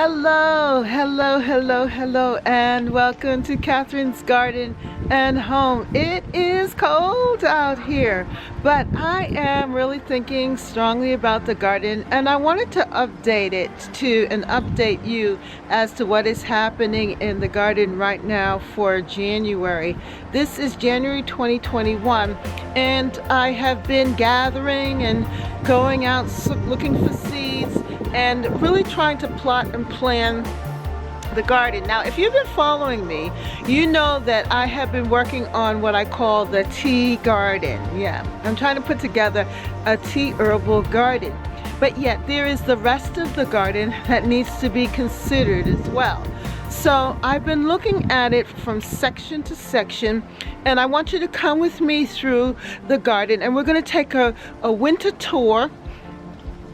Hello, hello, hello, hello, and welcome to Catherine's Garden and Home. It is cold out here, but I am really thinking strongly about the garden, and I wanted to update it and update you as to what is happening in the garden right now for January. This is January 2021, and I have been gathering and going out looking for seeds and really trying to plot and plan the garden. Now, if you've been following me, you know that I have been working on what I call the tea garden. Yeah, I'm trying to put together a tea herbal garden. But yet there is the rest of the garden that needs to be considered as well. So I've been looking at it from section to section, and I want you to come with me through the garden, and we're going to take a winter tour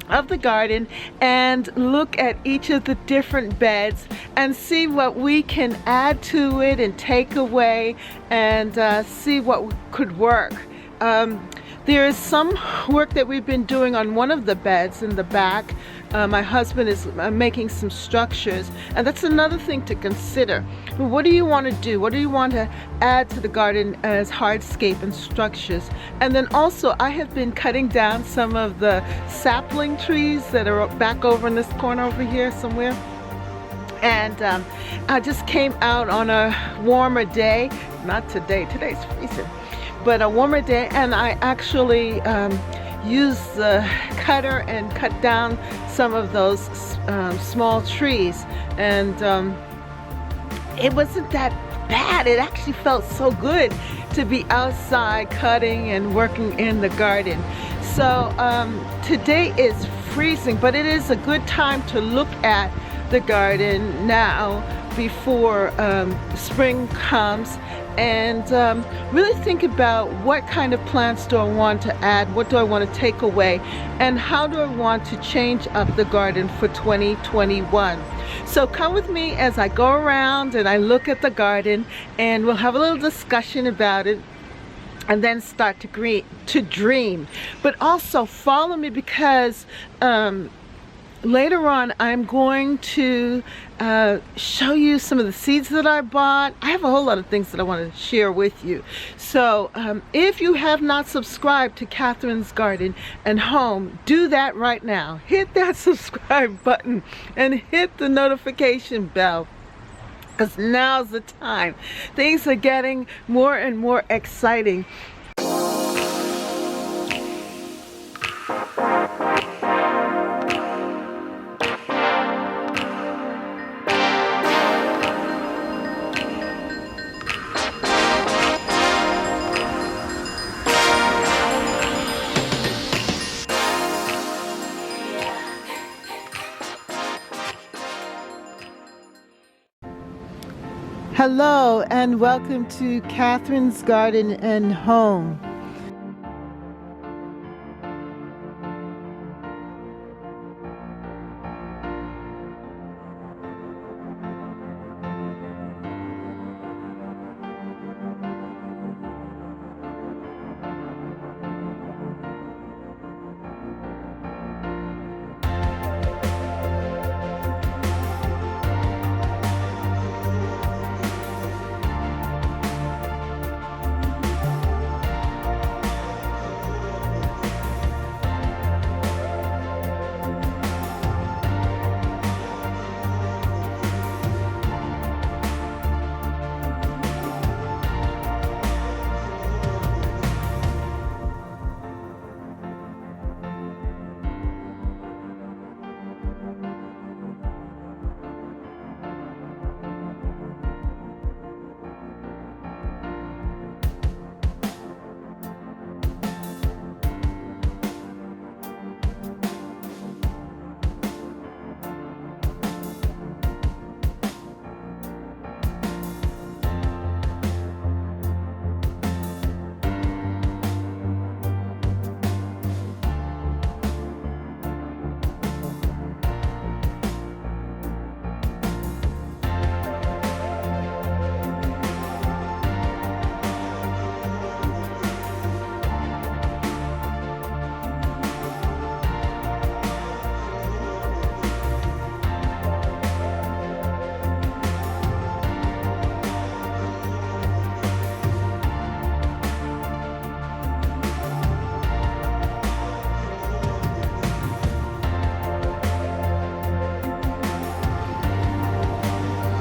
of the garden and look at each of the different beds and see what we can add to it and take away, and see what could work. There is some work that we've been doing on one of the beds in the back. My husband is making some structures, and that's another thing to consider. What do you want to do? What do you want to add to the garden as hardscape and structures? And then also, I have been cutting down some of the sapling trees that are back over in this corner over here somewhere. And I just came out on a warmer day, not today, today's freezing, but a warmer day, and I actually used the cutter and cut down some of those small trees, and it wasn't that bad. It actually felt so good to be outside cutting and working in the garden. So today is freezing, but it is a good time to look at the garden now before spring comes, and really think about what kind of plants do I want to add, what do I want to take away, and how do I want to change up the garden for 2021. So come with me as I go around and I look at the garden, and we'll have a little discussion about it and then start to dream. But also follow me, because later on I'm going to show you some of the seeds that I bought. I have a whole lot of things that I want to share with you. So if you have not subscribed to Catherine's Garden and Home, do that right now. Hit that subscribe button and hit the notification bell, because now's the time. Things are getting more and more exciting. Hello and welcome to Catherine's Garden and Home.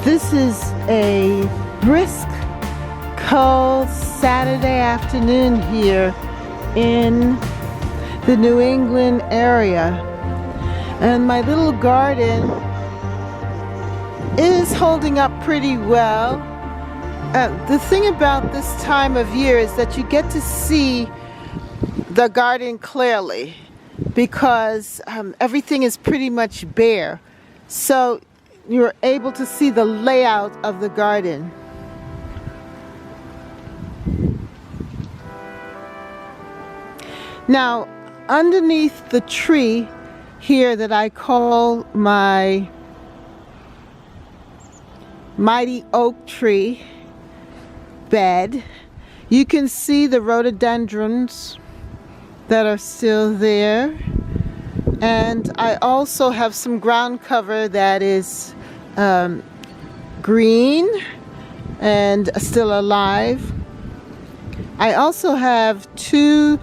This is a brisk, cold Saturday afternoon here in the New England area. And my little garden is holding up pretty well. The thing about this time of year is that you get to see the garden clearly because everything is pretty much bare. So you're able to see the layout of the garden. Now, underneath the tree here that I call my mighty oak tree bed, you can see the rhododendrons that are still there. And I also have some ground cover that is green and still alive. I also have 2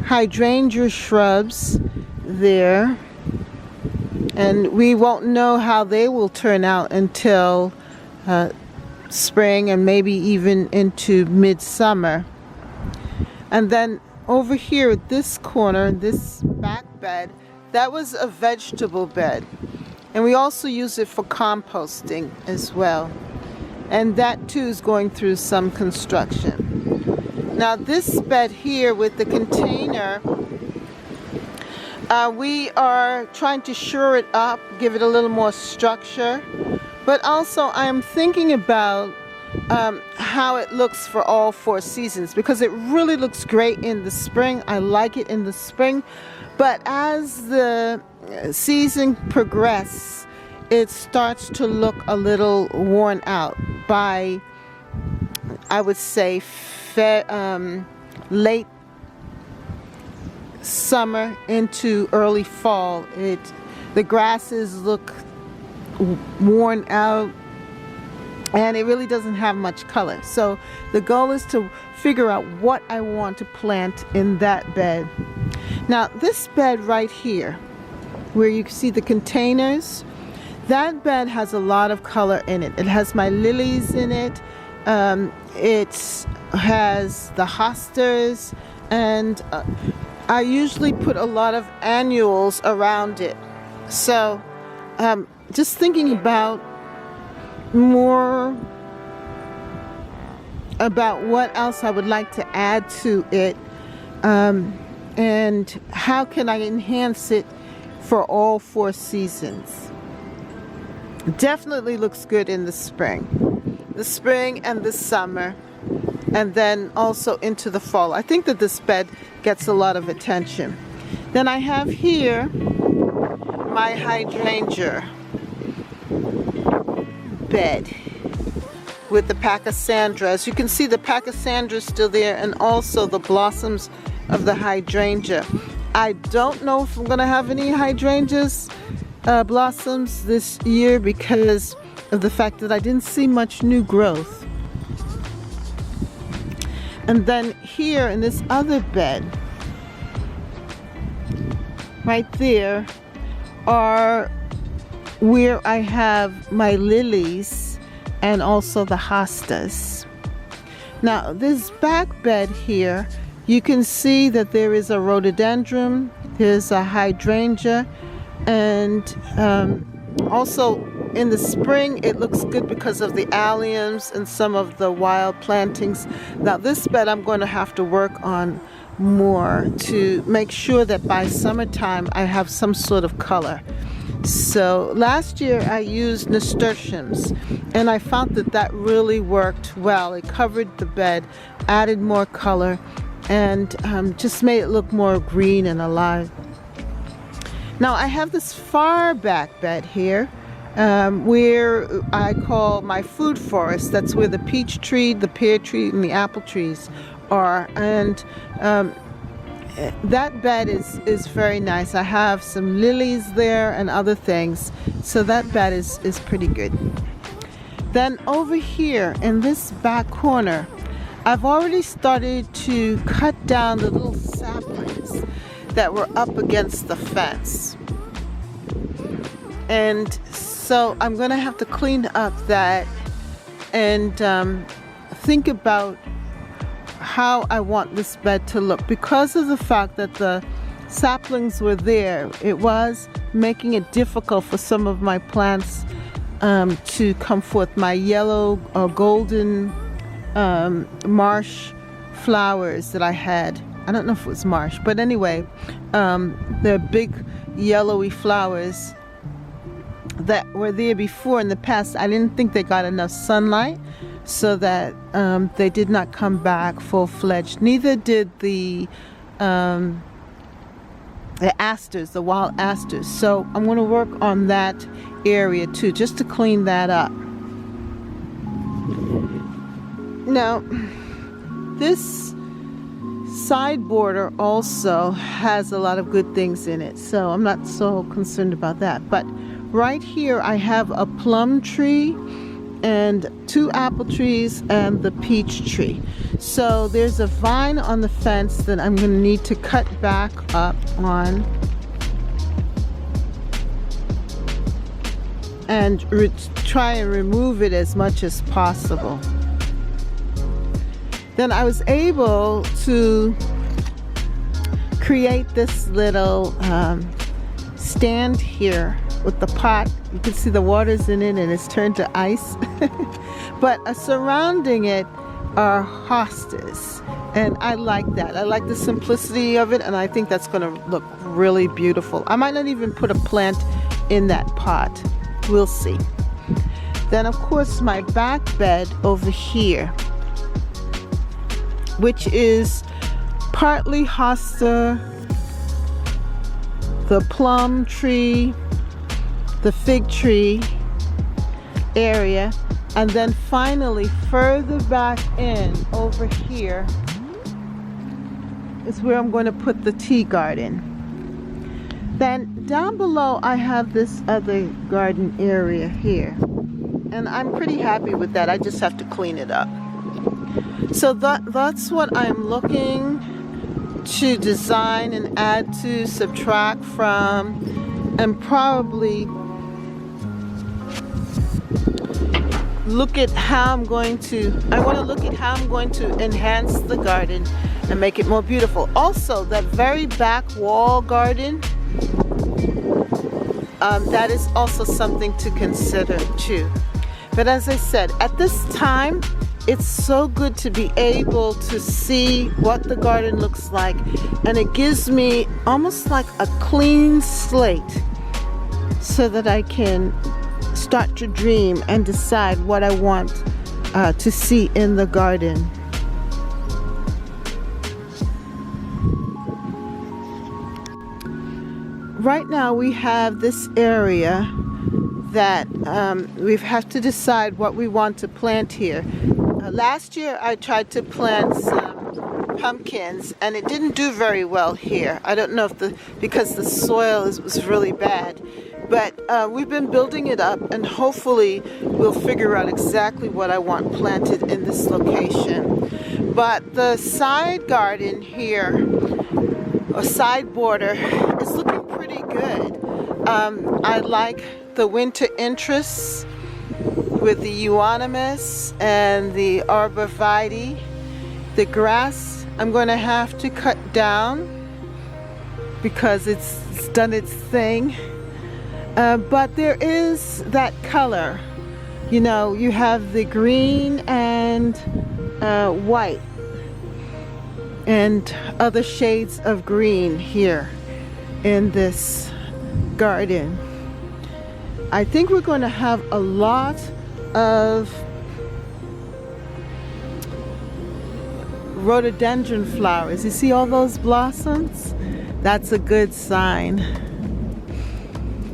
hydrangea shrubs there, and we won't know how they will turn out until spring and maybe even into midsummer. And then over here at this corner, this back bed, that was a vegetable bed, and we also use it for composting as well, and that too is going through some construction. Now this bed here with the container, we are trying to shore it up, give it a little more structure, but also I'm thinking about how it looks for all 4 seasons, because it really looks great in the spring. I like it in the spring, but as the season progresses, it starts to look a little worn out by, I would say, late summer into early fall. The grasses look worn out, and it really doesn't have much color. So the goal is to figure out what I want to plant in that bed. Now this bed right here, where you see the containers, that bed has a lot of color in it. It has my lilies in it. It has the hostas, and I usually put a lot of annuals around it. So just thinking about more about what else I would like to add to it, and how can I enhance it for all 4 seasons. Definitely looks good in the spring and the summer, and then also into the fall. I think that this bed gets a lot of attention. Then I have here my hydrangea bed with the pachysandra. As you can see, the pachysandra is still there, and also the blossoms of the hydrangea. I don't know if I'm going to have any hydrangeas blossoms this year because of the fact that I didn't see much new growth. And then here in this other bed, right there, are where I have my lilies and also the hostas. Now this back bed here, you can see that there is a rhododendron, there's a hydrangea, and also in the spring it looks good because of the alliums and some of the wild plantings. Now this bed I'm going to have to work on more to make sure that by summertime I have some sort of color. So last year I used nasturtiums, and I found that that really worked well. It covered the bed, added more color, and just made it look more green and alive. Now I have this far back bed here where I call my food forest. That's where the peach tree, the pear tree, and the apple trees are, and that bed is very nice. I have some lilies there and other things, so that bed is pretty good. Then over here in this back corner, I've already started to cut down the little saplings that were up against the fence. And So I'm gonna have to clean up that and think about how I want this bed to look. Because of the fact that the saplings were there, it was making it difficult for some of my plants to come forth. My yellow or golden marsh flowers that I had. I don't know if it was marsh, but anyway, they're big yellowy flowers that were there before in the past. I didn't think they got enough sunlight, so that they did not come back full-fledged. Neither did the asters, the wild asters. So I'm going to work on that area too, just to clean that up. Now, this side border also has a lot of good things in it, so I'm not so concerned about that. But right here I have a plum tree and 2 apple trees and the peach tree. So there's a vine on the fence that I'm going to need to cut back up on and try and remove it as much as possible. Then I was able to create this little stand here with the pot. You can see the water's in it and it's turned to ice. But surrounding it are hostas, and I like that. I like the simplicity of it, and I think that's going to look really beautiful. I might not even put a plant in that pot. We'll see. Then of course my back bed over here, which is partly hosta, the plum tree, the fig tree area, and then finally further back in over here is where I'm going to put the tea garden. Then down below I have this other garden area here, and I'm pretty happy with that. I just have to clean it up. So that's what I'm looking to design and add to, subtract from, and probably look at how I'm going to, I want to look at how I'm going to enhance the garden and make it more beautiful. Also, that very back wall garden, that is also something to consider too. But as I said, at this time, it's so good to be able to see what the garden looks like, and it gives me almost like a clean slate so that I can start to dream and decide what I want to see in the garden. Right now we have this area that we have to decide what we want to plant here. Last year I tried to plant some pumpkins and it didn't do very well here. I don't know if because the soil was really bad. But we've been building it up, and hopefully we'll figure out exactly what I want planted in this location. But the side garden here, or side border, is looking pretty good. I like the winter interests with the euonymus and the arborvitae. The grass I'm going to have to cut down because it's done its thing. But there is that color, you know, you have the green and white and other shades of green here in this garden. I think we're going to have a lot of rhododendron flowers. You see all those blossoms? That's a good sign.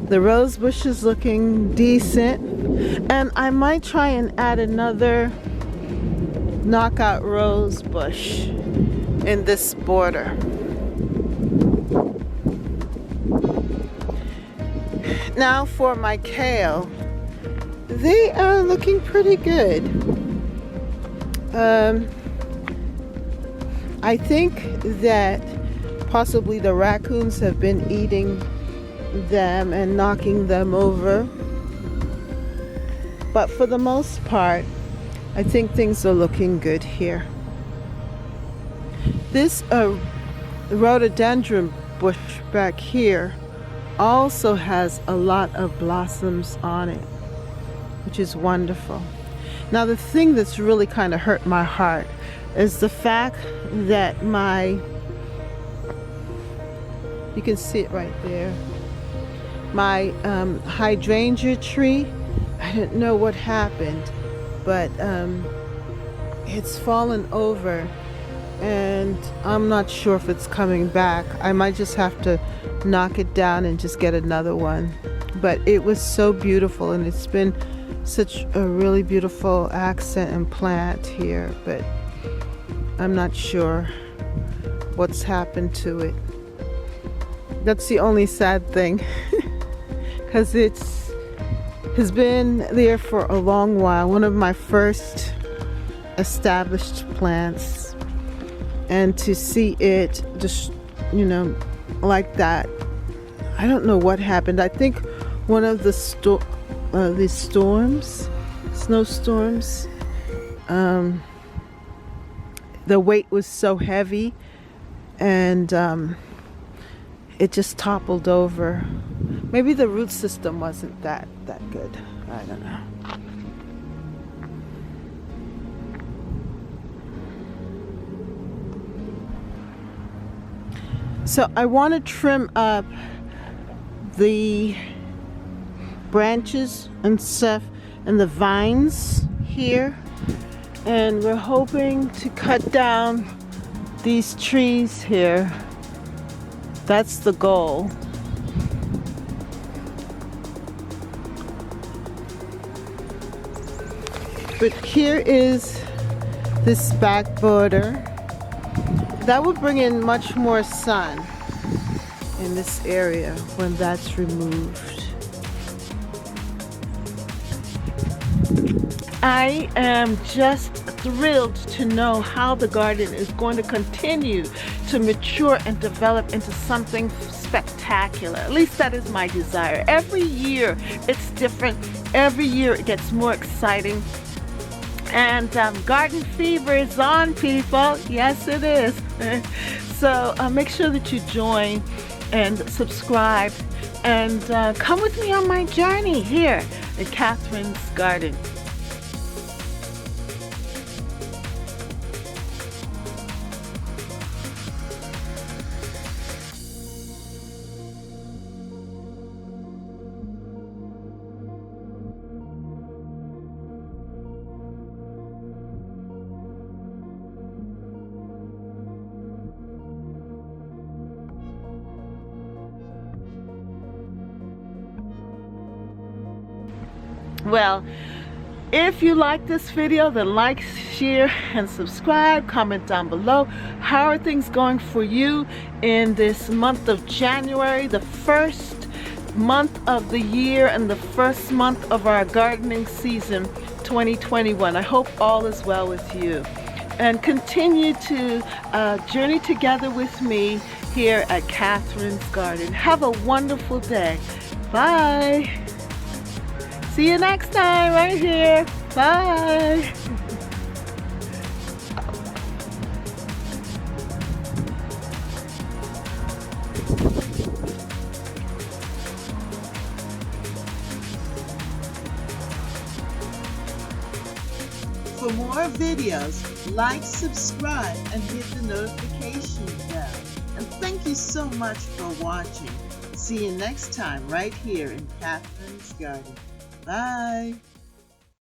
The rose bush is looking decent, and I might try and add another knockout rose bush in this border. Now for my kale, they are looking pretty good. I think that possibly the raccoons have been eating them and knocking them over. But for the most part, I think things are looking good here. This rhododendron bush back here also has a lot of blossoms on it, which is wonderful. Now the thing that's really kind of hurt my heart is the fact that you can see it right there, my hydrangea tree, I didn't know what happened, but it's fallen over and I'm not sure if it's coming back. I might just have to knock it down and just get another one. But it was so beautiful, and it's been such a really beautiful accent and plant here, but I'm not sure what's happened to it. That's the only sad thing, because has been there for a long while, one of my first established plants, and to see it just, you know, like that, I don't know what happened. I think one of the snowstorms, the weight was so heavy, and it just toppled over. Maybe the root system wasn't that good. I don't know. So I want to trim up the branches and stuff and the vines here, and we're hoping to cut down these trees here. That's the goal. But here is this back border. That will bring in much more sun in this area when that's removed. I am just thrilled to know how the garden is going to continue to mature and develop into something spectacular. At least that is my desire. Every year it's different. Every year it gets more exciting. And garden fever is on, people. Yes, it is. So make sure that you join and subscribe, and come with me on my journey here at Catherine's Garden. Well, if you like this video, then like, share, and subscribe. Comment down below. How are things going for you in this month of January, the first month of the year and the first month of our gardening season 2021? I hope all is well with you. And continue to journey together with me here at Catherine's Garden. Have a wonderful day. Bye. See you next time right here. Bye. For more videos, like, subscribe, and hit the notification bell. And thank you so much for watching. See you next time right here in Catherine's Garden. Bye.